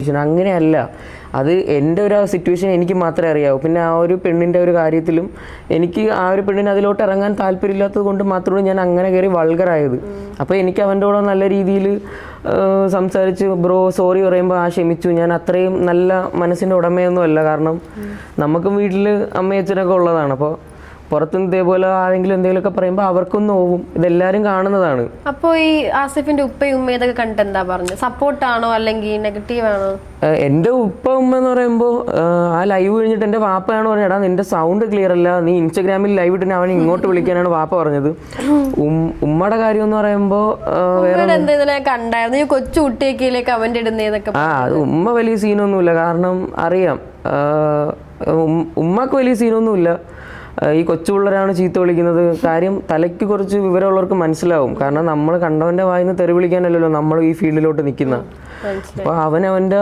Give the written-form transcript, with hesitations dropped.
Situation. അങ്ങനെയല്ല, അത് എൻ്റെ ഒരു സിറ്റുവേഷൻ എനിക്ക് മാത്രമേ അറിയാവൂ. പിന്നെ ആ ഒരു പെണ്ണിൻ്റെ ഒരു കാര്യത്തിലും എനിക്ക് ആ ഒരു പെണ്ണിന് അതിലോട്ട് ഇറങ്ങാൻ താല്പര്യമില്ലാത്തത് കൊണ്ട് മാത്രമാണ് ഞാൻ അങ്ങനെ കയറി വൾഗറായത്. അപ്പോൾ എനിക്ക് അവൻ്റെ കൂടെ നല്ല രീതിയിൽ സംസാരിച്ച് ബ്രോ സോറി പറയുമ്പോൾ ക്ഷമിച്ചു. ഞാൻ അത്രയും നല്ല മനസ്സിൻ്റെ ഉടമയൊന്നും അല്ല. കാരണം നമുക്കും വീട്ടിൽ അമ്മയച്ഛനൊക്കെ ഉള്ളതാണ്. അപ്പോൾ പുറത്തുനിന്ന് ഇതേപോലെ ആരെങ്കിലും എന്തെങ്കിലുമൊക്കെ പറയുമ്പോൾ അവർക്കൊന്നും നോവും. ഇതെല്ലാവരും കാണുന്നതാണ്. അപ്പോൾ ഈ ആസിഫിന്റെ ഉപ്പയും ഉമ്മയും ഇതൊക്കെ കണ്ടിട്ട് എന്താ പറഞ്ഞത്? സപ്പോർട്ടാണോ അല്ലെങ്കിൽ നെഗറ്റീവ് ആണോ? എൻ്റെ ഉപ്പ ഉമ്മ എന്ന് പറയുമ്പോൾ ആ ലൈവ് കഴിഞ്ഞിട്ട് എൻ്റെ വാപ്പയാണ് പറഞ്ഞത്, എടാ നിന്റെ സൗണ്ട് ക്ലിയർ അല്ല, നീ ഇൻസ്റ്റാഗ്രാമിൽ ലൈവ് ഇട്ടിട്ട് അവനെ ഇങ്ങോട്ട് വിളിക്കാനാണ് വാപ്പ പറഞ്ഞത്. ഉമ്മയുടെ കാര്യം എന്ന് പറയുമ്പോൾ കണ്ടായിരുന്നു കൊച്ചു കുട്ടിയൊക്കെ കമന്റ് ഇടുന്നതൊക്കെ. അത് ഉമ്മ വലിയ സീനൊന്നുമില്ല. കാരണം അറിയാം ഉമ്മക്ക് വലിയ സീനൊന്നുമില്ല. ഈ കൊച്ചു പിള്ളേരാണ് ചീത്ത വിളിക്കുന്നത്. കാര്യം തലയ്ക്ക് കുറച്ച് വിവരമുള്ളവർക്ക് മനസ്സിലാവും. കാരണം നമ്മൾ കണ്ടവൻ്റെ വായിന്ന് തെറി വിളിക്കാനല്ലല്ലോ നമ്മൾ ഈ ഫീൽഡിലോട്ട് നിൽക്കുന്ന. അപ്പോൾ അവൻ്റെ